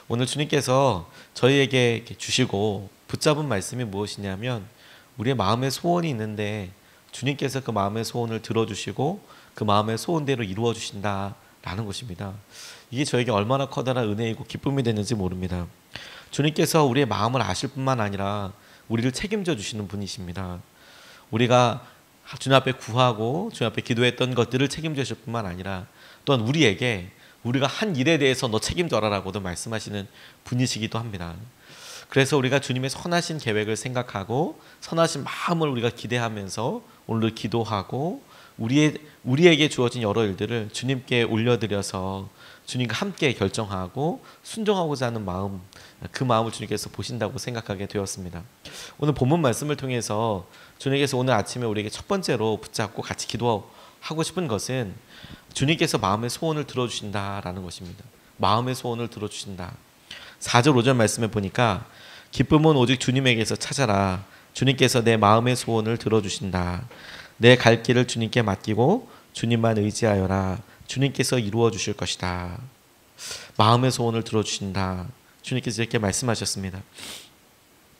오늘 주님께서 저희에게 이렇게 주시고 붙잡은 말씀이 무엇이냐면 우리의 마음의 소원이 있는데 주님께서 그 마음의 소원을 들어주시고 그 마음의 소원대로 이루어 주신다라는 것입니다. 이게 저에게 얼마나 커다란 은혜이고 기쁨이 되는지 모릅니다. 주님께서 우리의 마음을 아실 뿐만 아니라 우리를 책임져 주시는 분이십니다. 우리가 주님 앞에 구하고 주님 앞에 기도했던 것들을 책임져 주실 뿐만 아니라 또한 우리에게 우리가 한 일에 대해서 너 책임져라라고도 말씀하시는 분이시기도 합니다. 그래서 우리가 주님의 선하신 계획을 생각하고 선하신 마음을 우리가 기대하면서 오늘 기도하고 우리에게 주어진 여러 일들을 주님께 올려드려서 주님과 함께 결정하고 순종하고자 하는 마음, 그 마음을 주님께서 보신다고 생각하게 되었습니다. 오늘 본문 말씀을 통해서 주님께서 오늘 아침에 우리에게 첫 번째로 붙잡고 같이 기도하고 싶은 것은 주님께서 마음의 소원을 들어주신다라는 것입니다. 마음의 소원을 들어주신다. 4절 5절 말씀에 보니까 기쁨은 오직 주님에게서 찾아라. 주님께서 내 마음의 소원을 들어주신다. 내 갈 길을 주님께 맡기고 주님만 의지하여라. 주님께서 이루어 주실 것이다. 마음의 소원을 들어주신다. 주님께서 이렇게 말씀하셨습니다.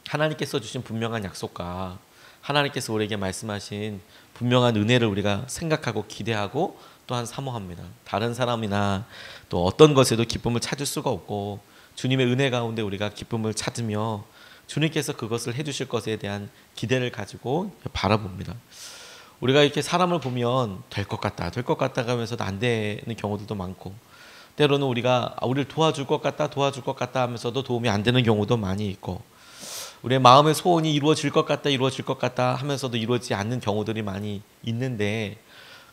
하나님께서 주신 분명한 약속과 하나님께서 우리에게 말씀하신 분명한 은혜를 우리가 생각하고 기대하고 또한 사모합니다. 다른 사람이나 또 어떤 것에도 기쁨을 찾을 수가 없고 주님의 은혜 가운데 우리가 기쁨을 찾으며 주님께서 그것을 해주실 것에 대한 기대를 가지고 바라봅니다. 우리가 이렇게 사람을 보면 될 것 같다 하면서도 안 되는 경우들도 많고 때로는 우리가 우리를 도와줄 것 같다 하면서도 도움이 안 되는 경우도 많이 있고 우리의 마음의 소원이 이루어질 것 같다 하면서도 이루어지지 않는 경우들이 많이 있는데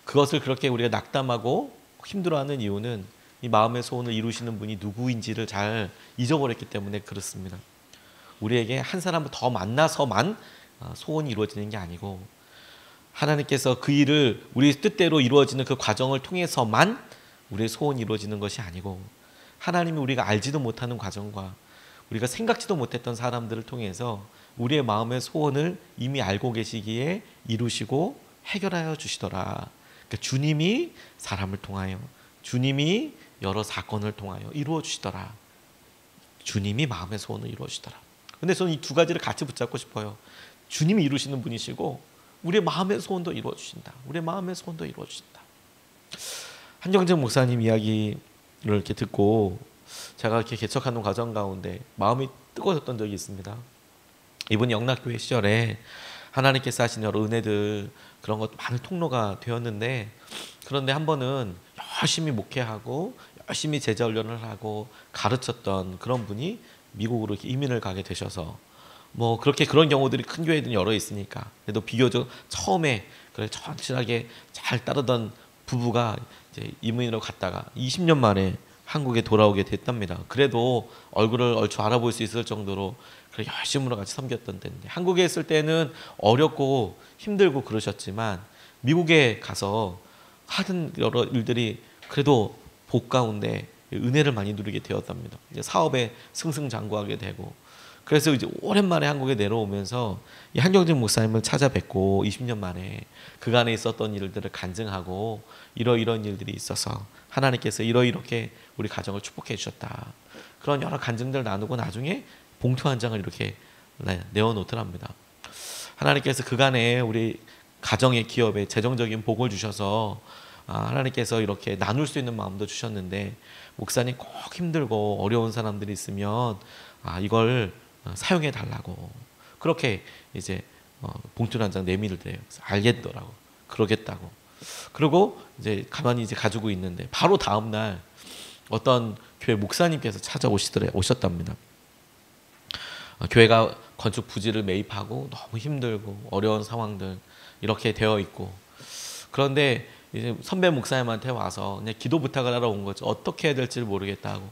그것을 그렇게 우리가 낙담하고 힘들어하는 이유는 이 마음의 소원을 이루시는 분이 누구인지를 잘 잊어버렸기 때문에 그렇습니다. 우리에게 한 사람을 더 만나서만 소원이 이루어지는 게 아니고 하나님께서 그 일을 우리 뜻대로 이루어지는 그 과정을 통해서만 우리의 소원이 이루어지는 것이 아니고 하나님이 우리가 알지도 못하는 과정과 우리가 생각지도 못했던 사람들을 통해서 우리의 마음의 소원을 이미 알고 계시기에 이루시고 해결하여 주시더라. 그러니까 주님이 사람을 통하여 주님이 여러 사건을 통하여 이루어 주시더라. 주님이 마음의 소원을 이루어 주시더라. 근데 저는 이 두 가지를 같이 붙잡고 싶어요. 주님이 이루시는 분이시고 우리의 마음의 소원도 이루어 주신다. 우리의 마음의 소원도 이루어 주신다. 한경정 목사님 이야기를 이렇게 듣고 제가 이렇게 개척하는 과정 가운데 마음이 뜨거워졌던 적이 있습니다. 이분이 영락교회 시절에 하나님께서 하신 여러 은혜들 그런 것 많은 통로가 되었는데 그런데 한 번은 열심히 목회하고 열심히 제자 훈련을 하고 가르쳤던 그런 분이 미국으로 이민을 가게 되셔서 뭐 그렇게 그런 경우들이 큰 교회들은 여러 있으니까 그래도 비교적 처음에 그래 천천하게 잘 따르던 부부가 이제 이민으로 갔다가 20년 만에 한국에 돌아오게 됐답니다. 그래도 얼굴을 얼추 알아볼 수 있을 정도로 열심으로 같이 섬겼던 때인데 한국에 있을 때는 어렵고 힘들고 그러셨지만 미국에 가서 하던 여러 일들이 그래도 복 가운데 은혜를 많이 누리게 되었답니다. 이제 사업에 승승장구하게 되고 그래서 이제 오랜만에 한국에 내려오면서 이 한경진 목사님을 찾아뵙고 20년 만에 그간에 있었던 일들을 간증하고 이런 일들이 있어서 하나님께서 이렇게 우리 가정을 축복해 주셨다. 그런 여러 간증들 나누고 나중에 봉투 한 장을 이렇게 내어놓더랍니다. 하나님께서 그간에 우리 가정의 기업에 재정적인 복을 주셔서 하나님께서 이렇게 나눌 수 있는 마음도 주셨는데 목사님 꼭 힘들고 어려운 사람들이 있으면 이걸 사용해 달라고 그렇게 이제 봉투 한 장 내밀대요. 알겠더라고. 그러겠다고. 그리고 이제 가만히 이제 가지고 있는데 바로 다음 날 어떤 교회 목사님께서 오셨답니다. 교회가 건축 부지를 매입하고 너무 힘들고 어려운 상황들 이렇게 되어 있고 그런데 이제 선배 목사님한테 와서 그냥 기도 부탁을 하러 온 거죠. 어떻게 해야 될지 모르겠다고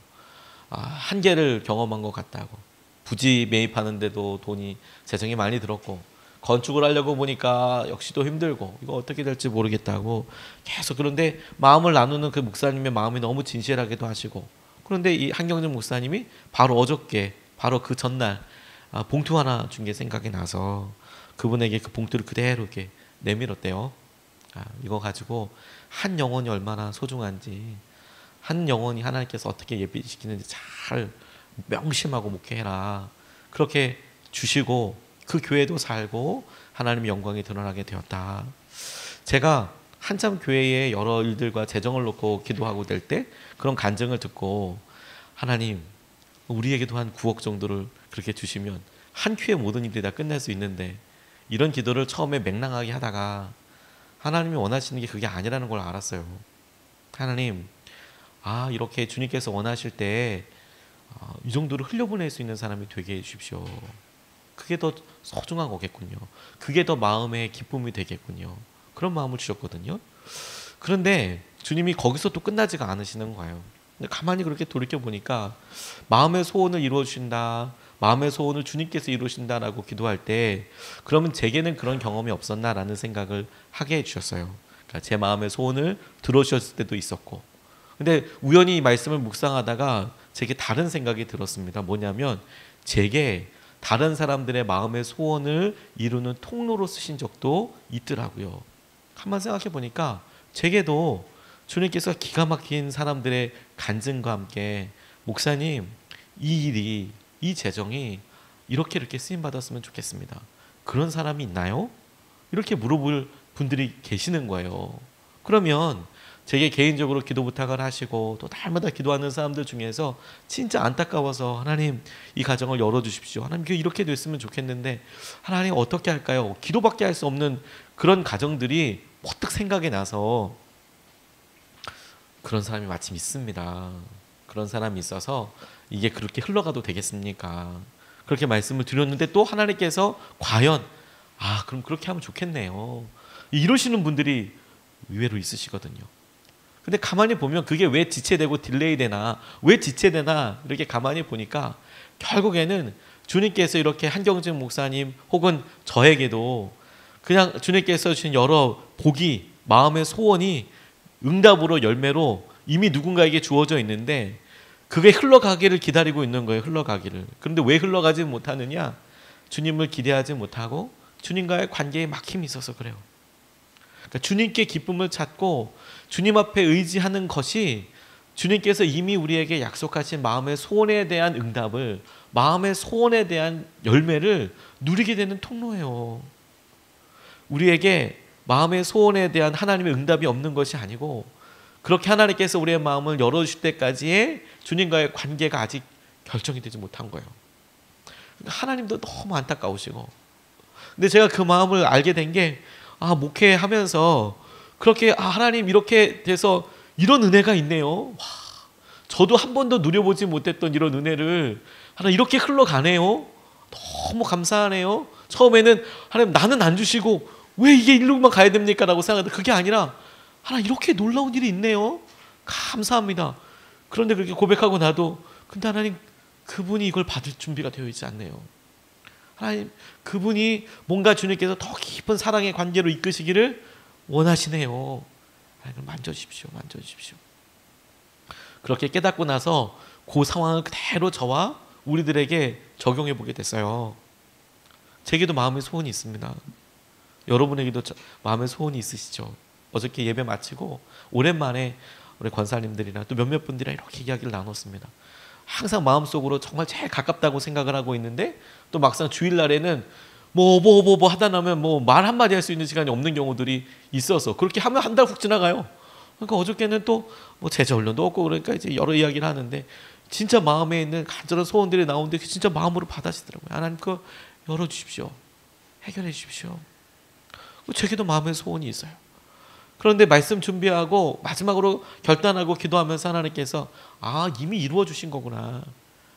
한계를 경험한 것 같다고 부지 매입하는데도 돈이 재정이 많이 들었고 건축을 하려고 보니까 역시도 힘들고 이거 어떻게 될지 모르겠다고 계속 그런데 마음을 나누는 그 목사님의 마음이 너무 진실하기도 하시고 그런데 이 한경진 목사님이 바로 어저께 바로 그 전날 봉투 하나 준 게 생각이 나서 그분에게 그 봉투를 그대로 이렇게 내밀었대요. 이거 가지고 한 영혼이 얼마나 소중한지 한 영혼이 하나님께서 어떻게 예비시키는지 잘 명심하고 목회해라. 그렇게 주시고 그 교회도 살고 하나님의 영광이 드러나게 되었다. 제가 한참 교회의 여러 일들과 재정을 놓고 기도하고 될 때 그런 간증을 듣고 하나님 우리에게도 한 9억 정도를 그렇게 주시면 한 큐에 모든 일이 다 끝날 수 있는데 이런 기도를 처음에 맹랑하게 하다가 하나님이 원하시는 게 그게 아니라는 걸 알았어요. 하나님 이렇게 주님께서 원하실 때 이 정도로 흘려보낼 수 있는 사람이 되게 해주십시오. 그게 더 소중한 거겠군요. 그게 더 마음의 기쁨이 되겠군요. 그런 마음을 주셨거든요. 그런데 주님이 거기서 또 끝나지가 않으시는 거예요. 근데 가만히 그렇게 돌이켜 보니까 마음의 소원을 이루어 주신다, 마음의 소원을 주님께서 이루신다라고 기도할 때 그러면 제게는 그런 경험이 없었나라는 생각을 하게 해주셨어요. 그러니까 제 마음의 소원을 들어주셨을 때도 있었고, 근데 우연히 이 말씀을 묵상하다가 제게 다른 생각이 들었습니다. 뭐냐면 제게 다른 사람들의 마음의 소원을 이루는 통로로 쓰신 적도 있더라고요. 한번 생각해 보니까 제게도 주님께서 기가 막힌 사람들의 간증과 함께 목사님 이 일이 이 재정이 이렇게 쓰임 받았으면 좋겠습니다. 그런 사람이 있나요? 이렇게 물어볼 분들이 계시는 거예요. 그러면 제게 개인적으로 기도 부탁을 하시고 또 날마다 기도하는 사람들 중에서 진짜 안타까워서 하나님 이 가정을 열어주십시오. 하나님 이렇게 됐으면 좋겠는데 하나님 어떻게 할까요? 기도밖에 할 수 없는 그런 가정들이 퍼뜩 생각이 나서 그런 사람이 마침 있습니다. 그런 사람이 있어서 이게 그렇게 흘러가도 되겠습니까? 그렇게 말씀을 드렸는데 또 하나님께서 과연 그럼 그렇게 하면 좋겠네요. 이러시는 분들이 의외로 있으시거든요. 근데 가만히 보면 그게 왜 지체되고 딜레이 되나, 왜 지체되나 이렇게 가만히 보니까 결국에는 주님께서 이렇게 한경진 목사님 혹은 저에게도 그냥 주님께서 주신 여러 복이, 마음의 소원이 응답으로 열매로 이미 누군가에게 주어져 있는데 그게 흘러가기를 기다리고 있는 거예요. 흘러가기를. 그런데 왜 흘러가지 못하느냐? 주님을 기대하지 못하고 주님과의 관계에 막힘이 있어서 그래요. 그러니까 주님께 기쁨을 찾고 주님 앞에 의지하는 것이 주님께서 이미 우리에게 약속하신 마음의 소원에 대한 응답을, 마음의 소원에 대한 열매를 누리게 되는 통로예요. 우리에게 마음의 소원에 대한 하나님의 응답이 없는 것이 아니고 그렇게 하나님께서 우리의 마음을 열어주실 때까지의 주님과의 관계가 아직 결정이 되지 못한 거예요. 하나님도 너무 안타까우시고, 근데 제가 그 마음을 알게 된 게 목회하면서 그렇게 하나님 이렇게 돼서 이런 은혜가 있네요. 저도 한 번도 누려보지 못했던 이런 은혜를 하나님 이렇게 흘러가네요. 너무 감사하네요. 처음에는 하나님 나는 안 주시고 왜 이게 일로만 가야 됩니까? 라고 생각하는데 그게 아니라 하나님 이렇게 놀라운 일이 있네요. 감사합니다. 그런데 그렇게 고백하고 나도 근데 하나님 그분이 이걸 받을 준비가 되어 있지 않네요. 하나님 그분이 뭔가 주님께서 더 깊은 사랑의 관계로 이끄시기를 원하시네요. 하나님 만져주십시오. 만져주십시오. 그렇게 깨닫고 나서 그 상황을 그대로 저와 우리들에게 적용해 보게 됐어요. 제게도 마음의 소원이 있습니다. 여러분에게도 마음의 소원이 있으시죠? 어저께 예배 마치고 오랜만에 우리 권사님들이랑 또 몇몇 분들이랑 이렇게 이야기를 나눴습니다. 항상 마음속으로 정말 제일 가깝다고 생각을 하고 있는데 또 막상 주일날에는 뭐 하다 나면 말 한마디 할 수 있는 시간이 없는 경우들이 있어서 그렇게 하면 한 달 훅 지나가요. 그러니까 어저께는 또 제자 훈련도 없고 그러니까 이제 여러 이야기를 하는데 진짜 마음에 있는 간절한 소원들이 나오는데 진짜 마음으로 받아시더라고요. 하나님 그거 열어주십시오. 해결해 주십시오. 제게도 마음의 소원이 있어요. 그런데 말씀 준비하고 마지막으로 결단하고 기도하면서 하나님께서 이미 이루어 주신 거구나.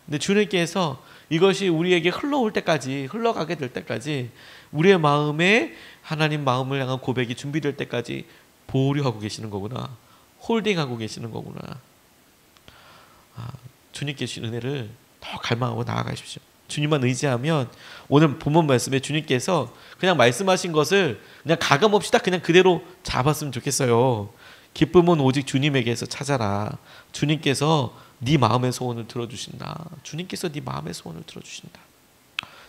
근데 주님께서 이것이 우리에게 흘러올 때까지, 흘러가게 될 때까지 우리의 마음에 하나님 마음을 향한 고백이 준비될 때까지 보류하고 계시는 거구나. 홀딩하고 계시는 거구나. 주님께 주신 은혜를 더 갈망하고 나아가십시오. 주님만 의지하면 오늘 본문 말씀에 주님께서 그냥 말씀하신 것을 그냥 가감없이 딱 그냥 그대로 잡았으면 좋겠어요. 기쁨은 오직 주님에게서 찾아라. 주님께서 네 마음의 소원을 들어주신다. 주님께서 네 마음의 소원을 들어주신다.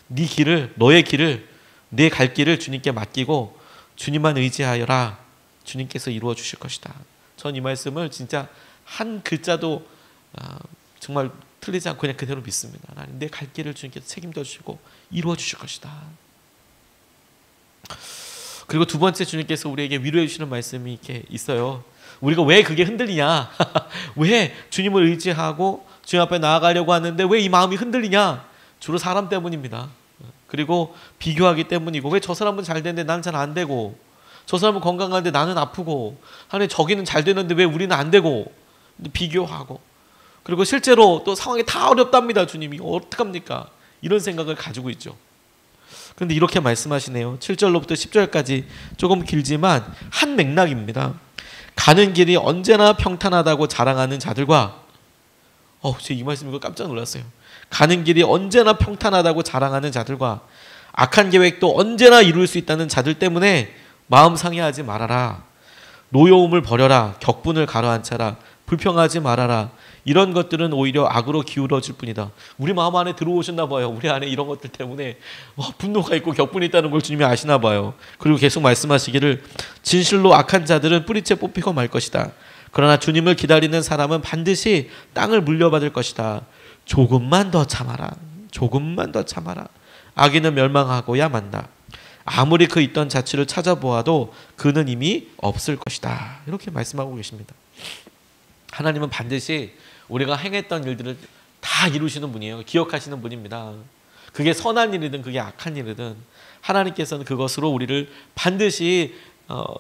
네 길을, 너의 길을, 내 갈 길을 주님께 맡기고 주님만 의지하여라. 주님께서 이루어 주실 것이다. 전 이 말씀을 진짜 한 글자도 정말 틀리지 않고 그냥 그대로 믿습니다. 하나님, 내 갈 길을 주님께서 책임져 주시고 이루어 주실 것이다. 그리고 두 번째, 주님께서 우리에게 위로해 주시는 말씀이 이렇게 있어요. 우리가 왜 그게 흔들리냐? 왜 주님을 의지하고 주님 앞에 나아가려고 하는데 왜 이 마음이 흔들리냐? 주로 사람 때문입니다. 그리고 비교하기 때문이고, 왜 저 사람은 잘 되는데 나는 잘 안 되고, 저 사람은 건강한데 나는 아프고, 하나님 저기는 잘 되는데 왜 우리는 안 되고, 비교하고, 그리고 실제로 또 상황이 다 어렵답니다. 주님이 어떡합니까? 이런 생각을 가지고 있죠. 그런데 이렇게 말씀하시네요. 7절로부터 10절까지 조금 길지만 한 맥락입니다. 가는 길이 언제나 평탄하다고 자랑하는 자들과, 제가 이 말씀 이거 깜짝 놀랐어요. 가는 길이 언제나 평탄하다고 자랑하는 자들과 악한 계획도 언제나 이룰 수 있다는 자들 때문에 마음 상해하지 말아라. 노여움을 버려라. 격분을 가라앉혀라. 불평하지 말아라. 이런 것들은 오히려 악으로 기울어질 뿐이다. 우리 마음 안에 들어오셨나 봐요. 우리 안에 이런 것들 때문에 분노가 있고 격분이 있다는 걸 주님이 아시나 봐요. 그리고 계속 말씀하시기를, 진실로 악한 자들은 뿌리째 뽑히고 말 것이다. 그러나 주님을 기다리는 사람은 반드시 땅을 물려받을 것이다. 조금만 더 참아라. 조금만 더 참아라. 악인은 멸망하고야 만다. 아무리 그 있던 자취를 찾아보아도 그는 이미 없을 것이다. 이렇게 말씀하고 계십니다. 하나님은 반드시 우리가 행했던 일들을 다 이루시는 분이에요. 기억하시는 분입니다. 그게 선한 일이든 그게 악한 일이든 하나님께서는 그것으로 우리를 반드시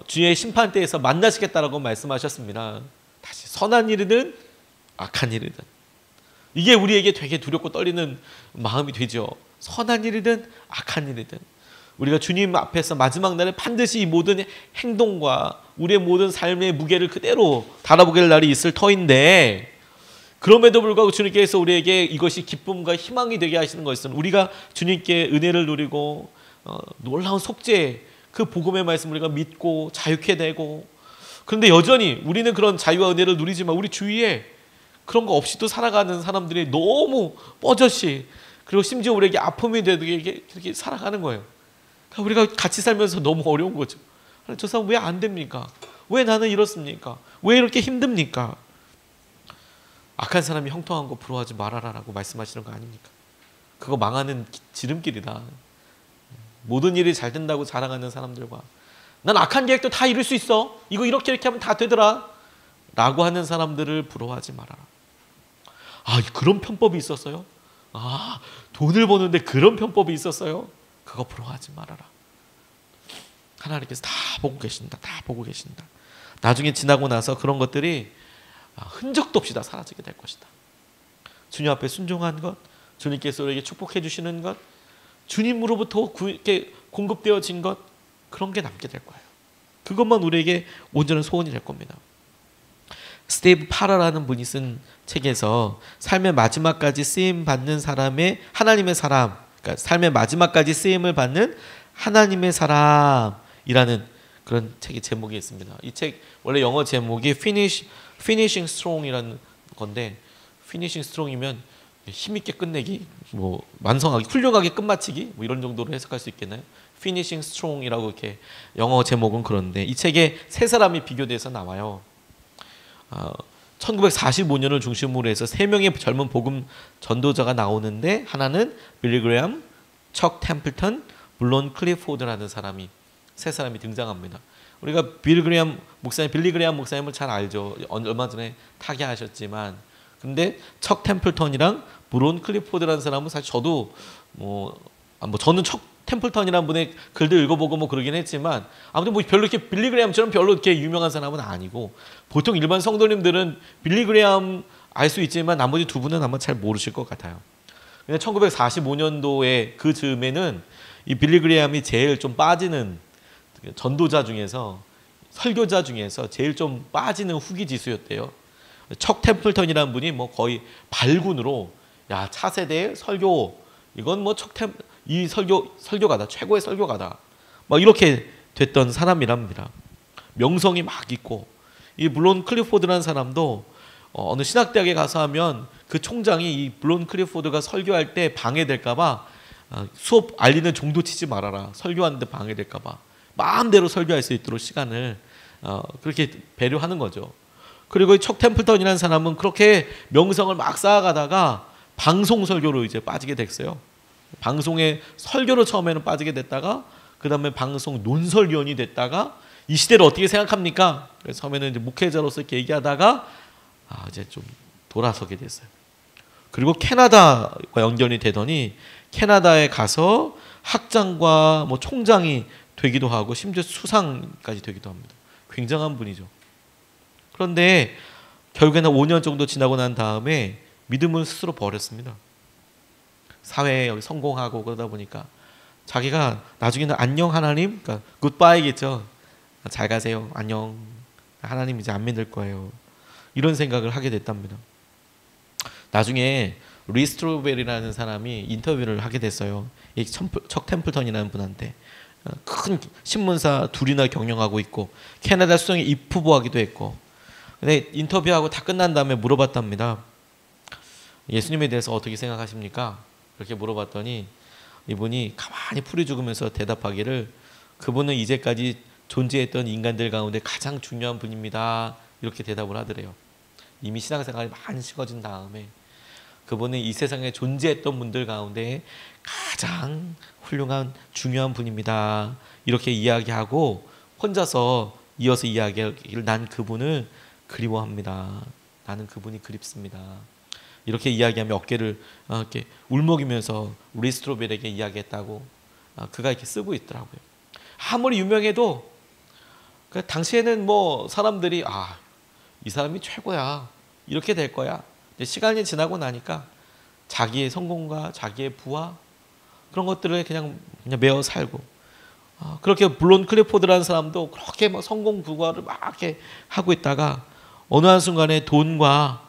주의 심판대에서 만나시겠다라고 말씀하셨습니다. 다시 선한 일이든 악한 일이든 이게 우리에게 되게 두렵고 떨리는 마음이 되죠. 선한 일이든 악한 일이든 우리가 주님 앞에서 마지막 날에 반드시 이 모든 행동과 우리의 모든 삶의 무게를 그대로 달아보게 될 날이 있을 터인데, 그럼에도 불구하고 주님께서 우리에게 이것이 기쁨과 희망이 되게 하시는 것은 우리가 주님께 은혜를 누리고 놀라운 속죄, 그 복음의 말씀 우리가 믿고 자유케 되고, 그런데 여전히 우리는 그런 자유와 은혜를 누리지만 우리 주위에 그런 거 없이도 살아가는 사람들이 너무 뻐젓이, 그리고 심지어 우리에게 아픔이 되게 이렇게 살아가는 거예요. 그러니까 우리가 같이 살면서 너무 어려운 거죠. 저 사람 왜 안 됩니까? 왜 나는 이렇습니까? 왜 이렇게 힘듭니까? 악한 사람이 형통한 거 부러워하지 말아라라고 말씀하시는 거 아닙니까? 그거 망하는 지름길이다. 모든 일이 잘 된다고 자랑하는 사람들과 난 악한 계획도 다 이룰 수 있어. 이거 이렇게 하면 다 되더라. 라고 하는 사람들을 부러워하지 말아라. 그런 편법이 있었어요? 돈을 버는데 그런 편법이 있었어요? 그거 부러워하지 말아라. 하나님께서 다 보고 계신다. 다 보고 계신다. 나중에 지나고 나서 그런 것들이 흔적도 없이 다 사라지게 될 것이다. 주님 앞에 순종한 것, 주님께서 우리에게 축복해 주시는 것, 주님으로부터 이렇게 공급되어진 것, 그런 게 남게 될 거예요. 그것만 우리에게 온전한 소원이 될 겁니다. 스테이브 파라라는 분이 쓴 책에서 삶의 마지막까지 쓰임 받는 사람의 하나님의 사람, 그러니까 삶의 마지막까지 쓰임을 받는 하나님의 사람이라는 그런 책의 제목이 있습니다. 이 책 원래 영어 제목이 Finishing Strong이라는 건데, Finishing Strong이면 힘있게 끝내기, 완성하기, 훌륭하게 끝마치기, 이런 정도로 해석할 수 있겠나요? Finishing Strong이라고 이렇게 영어 제목은 그런데, 이 책에 세 사람이 비교돼서 나와요. 1945년을 중심으로 해서 세 명의 젊은 복음 전도자가 나오는데, 하나는 빌리 그레엄, 척 템플턴, 물론 클리포드라는 사람이, 세 사람이 등장합니다. 우리가 빌리 그레엄 목사님을 잘 알죠. 얼마 전에 타계하셨지만, 근데 척 템플턴이랑 브론 클리포드라는 사람은 사실 저도 저는 척 템플턴이라는 분의 글들 읽어보고 그러긴 했지만, 아무튼 별로 이렇게 빌리 그레엄처럼 별로 이렇게 유명한 사람은 아니고, 보통 일반 성도님들은 빌리 그레엄 알 수 있지만 나머지 두 분은 아마 잘 모르실 것 같아요. 1945년도에 그 즈음에는 이 빌리 그레엄이 제일 좀 빠지는 전도자 중에서, 설교자 중에서 제일 좀 빠지는 후기 지수였대요. 척 템플턴이라는 분이 거의 발군으로, 차세대 설교, 이건 이 설교가다, 최고의 설교가다, 이렇게 됐던 사람이랍니다. 명성이 막 있고, 물론 클리포드라는 사람도 어느 신학대학에 가서 하면 그 총장이 이 블론 클리포드가 설교할 때 방해될까봐 수업 알리는 종도 치지 말아라. 설교하는데 방해될까봐 마음대로 설교할 수 있도록 시간을 그렇게 배려하는 거죠. 그리고 척 템플턴이라는 사람은 그렇게 명성을 막 쌓아가다가 방송 설교로 이제 빠지게 됐어요. 방송에 설교로 처음에는 빠지게 됐다가 그 다음에 방송 논설위원이 됐다가 이 시대를 어떻게 생각합니까? 그래서 처음에는 이제 목회자로서 이렇게 얘기하다가 이제 좀 돌아서게 됐어요. 그리고 캐나다와 연결이 되더니 캐나다에 가서 학장과 뭐 총장이 되기도 하고 심지어 수상까지 되기도 합니다. 굉장한 분이죠. 그런데 결국에는 5년 정도 지나고 난 다음에 믿음을 스스로 버렸습니다. 사회에 여기 성공하고 그러다 보니까 자기가 나중에는 안녕 하나님, 그러니까 굿바이겠죠. 잘 가세요. 안녕. 하나님 이제 안 믿을 거예요. 이런 생각을 하게 됐답니다. 나중에 리스트로벨이라는 사람이 인터뷰를 하게 됐어요. 이 척 템플턴이라는 분한테. 큰 신문사 둘이나 경영하고 있고 캐나다 수성에 입후보하기도 했고. 근데 인터뷰하고 다 끝난 다음에 물어봤답니다. 예수님에 대해서 어떻게 생각하십니까? 그렇게 물어봤더니 이분이 가만히 풀이 죽으면서 대답하기를 그분은 이제까지 존재했던 인간들 가운데 가장 중요한 분입니다. 이렇게 대답을 하더래요. 이미 신앙생활이 많이 식어진 다음에 그분은 이 세상에 존재했던 분들 가운데 가장 훌륭한 중요한 분입니다. 이렇게 이야기하고 혼자서 이어서 이야기하기를 난 그분을 그리워합니다. 나는 그분이 그립습니다. 이렇게 이야기하며 어깨를 이렇게 울먹이면서 리스트로벨에게 이야기했다고 그가 이렇게 쓰고 있더라고요. 아무리 유명해도 당시에는 뭐 사람들이 이 사람이 최고야 이렇게 될 거야. 시간이 지나고 나니까 자기의 성공과 자기의 부와 그런 것들을 그냥 매어 살고 그렇게 물론 클리포드라는 사람도 그렇게 막 성공 부과를 막 이렇게 하고 있다가 어느 한순간에 돈과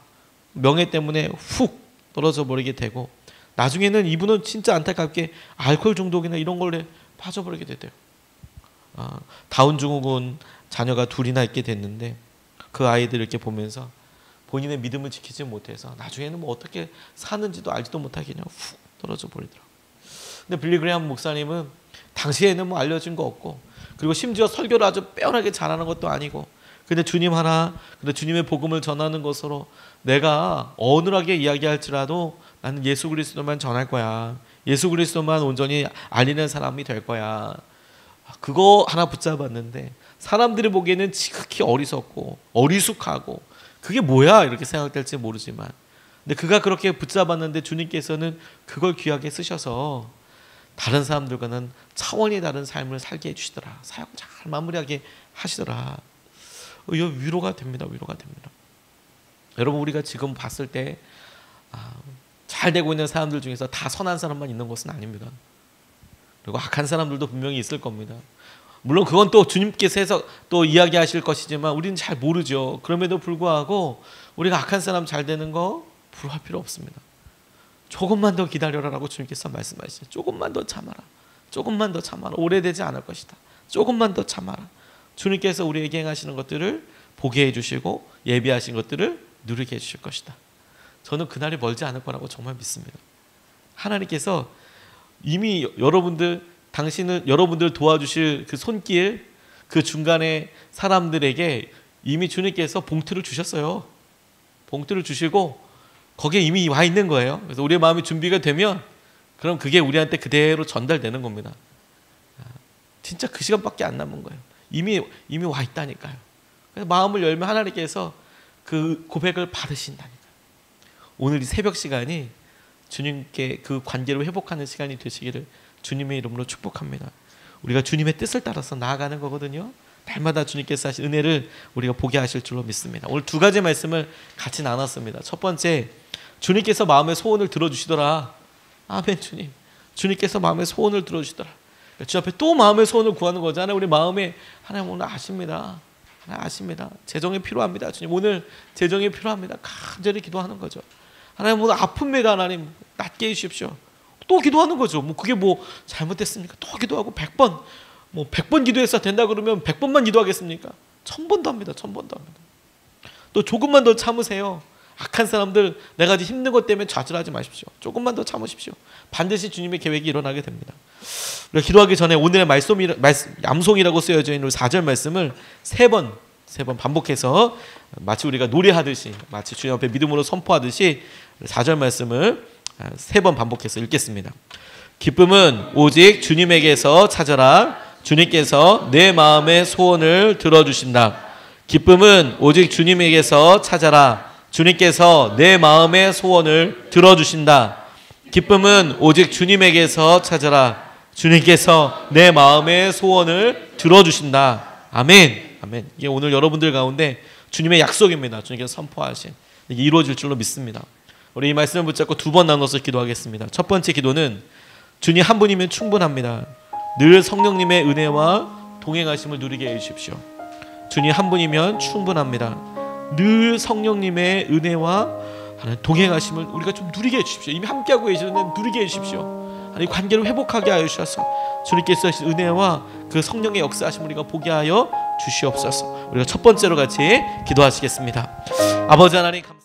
명예 때문에 훅 떨어져 버리게 되고 나중에는 이분은 진짜 안타깝게 알코올 중독이나 이런 걸로 빠져버리게 되대요. 다운증후군 자녀가 둘이나 있게 됐는데 그 아이들을 이렇게 보면서 본인의 믿음을 지키지 못해서 나중에는 뭐 어떻게 사는지도 알지도 못하게 그냥 훅 떨어져 버리더라고요. 근데 빌리 그레이엄 목사님은 당시에는 뭐 알려진 거 없고 그리고 심지어 설교를 아주 빼어나게 잘하는 것도 아니고 근데 주님 하나 근데 주님의 복음을 전하는 것으로 내가 어눌하게 이야기할지라도 나는 예수 그리스도만 전할 거야. 예수 그리스도만 온전히 알리는 사람이 될 거야. 그거 하나 붙잡았는데 사람들이 보기에는 지극히 어리석고 어리숙하고 그게 뭐야 이렇게 생각될지 모르지만 근데 그가 그렇게 붙잡았는데 주님께서는 그걸 귀하게 쓰셔서 다른 사람들과는 차원이 다른 삶을 살게 해주시더라. 사역을 잘 마무리하게 하시더라. 이거 위로가 됩니다. 위로가 됩니다. 여러분 우리가 지금 봤을 때 잘 되고 있는 사람들 중에서 다 선한 사람만 있는 것은 아닙니다. 그리고 악한 사람들도 분명히 있을 겁니다. 물론 그건 또 주님께서 해서 또 이야기하실 것이지만 우리는 잘 모르죠. 그럼에도 불구하고 우리가 악한 사람 잘 되는 거 부러워할 필요 없습니다. 조금만 더 기다려라라고 주님께서 말씀하시죠. 조금만 더 참아라. 조금만 더 참아라. 오래되지 않을 것이다. 조금만 더 참아라. 주님께서 우리에게 행하시는 것들을 보게 해주시고 예비하신 것들을 누리게 해주실 것이다. 저는 그날이 멀지 않을 거라고 정말 믿습니다. 하나님께서 이미 여러분들 도와주실 그 손길 그 중간에 사람들에게 이미 주님께서 봉투를 주셨어요. 봉투를 주시고 거기에 이미 와 있는 거예요. 그래서 우리의 마음이 준비가 되면 그럼 그게 우리한테 그대로 전달되는 겁니다. 진짜 그 시간밖에 안 남은 거예요. 이미 와 있다니까요. 그래서 마음을 열면 하나님께서 그 고백을 받으신다니까요. 오늘 이 새벽 시간이 주님께 그 관계를 회복하는 시간이 되시기를 주님의 이름으로 축복합니다. 우리가 주님의 뜻을 따라서 나아가는 거거든요. 날마다 주님께서 하신 은혜를 우리가 보게 하실 줄로 믿습니다. 오늘 두 가지 말씀을 같이 나눴습니다. 첫 번째, 주님께서 마음의 소원을 들어주시더라. 아멘. 주님께서 마음의 소원을 들어주시더라. 주 앞에 또 마음의 소원을 구하는 거잖아요. 우리 마음에 하나님 오늘 아십니다. 하나님 아십니다. 재정이 필요합니다. 주님 오늘 재정이 필요합니다. 간절히 기도하는 거죠. 하나님 오늘 아픕니다. 하나님 낫게 해주십시오. 또 기도하는 거죠. 뭐 그게 뭐 잘못됐습니까? 또 기도하고 100번 뭐 100번 기도해서 된다 그러면 100번만 기도하겠습니까? 1000번도 합니다. 1000번도 합니다. 또 조금만 더 참으세요. 악한 사람들 내가 힘든 것 때문에 좌절하지 마십시오. 조금만 더 참으십시오. 반드시 주님의 계획이 일어나게 됩니다. 우리가 기도하기 전에 오늘의 암송이라고 쓰여져 있는 4절 말씀을 세 번 반복해서 마치 우리가 노래하듯이 마치 주님 앞에 믿음으로 선포하듯이 4절 말씀을 세 번 반복해서 읽겠습니다. 기쁨은 오직 주님에게서 찾아라. 주님께서 내 마음의 소원을 들어주신다. 기쁨은 오직 주님에게서 찾아라. 주님께서 내 마음의 소원을 들어주신다. 기쁨은 오직 주님에게서 찾아라. 주님께서 내 마음의 소원을 들어주신다. 아멘. 아멘. 이게 오늘 여러분들 가운데 주님의 약속입니다. 주님께서 선포하신, 이게 이루어질 줄로 믿습니다. 우리 이 말씀을 붙잡고 두 번 나눠서 기도하겠습니다. 첫 번째 기도는 주님 한 분이면 충분합니다. 늘 성령님의 은혜와 동행하심을 누리게 해주십시오. 주님 한 분이면 충분합니다. 늘 성령님의 은혜와 동행하심을 우리가 좀 누리게 해주십시오. 이미 함께하고 계시는데 누리게 해주십시오. 아니 관계를 회복하게 하여 주셔서 주님께서 하신 은혜와 그 성령의 역사하심을 우리가 보게 하여 주시옵소서. 우리가 첫 번째로 같이 기도하시겠습니다. 아버지 하나님 감사합니다.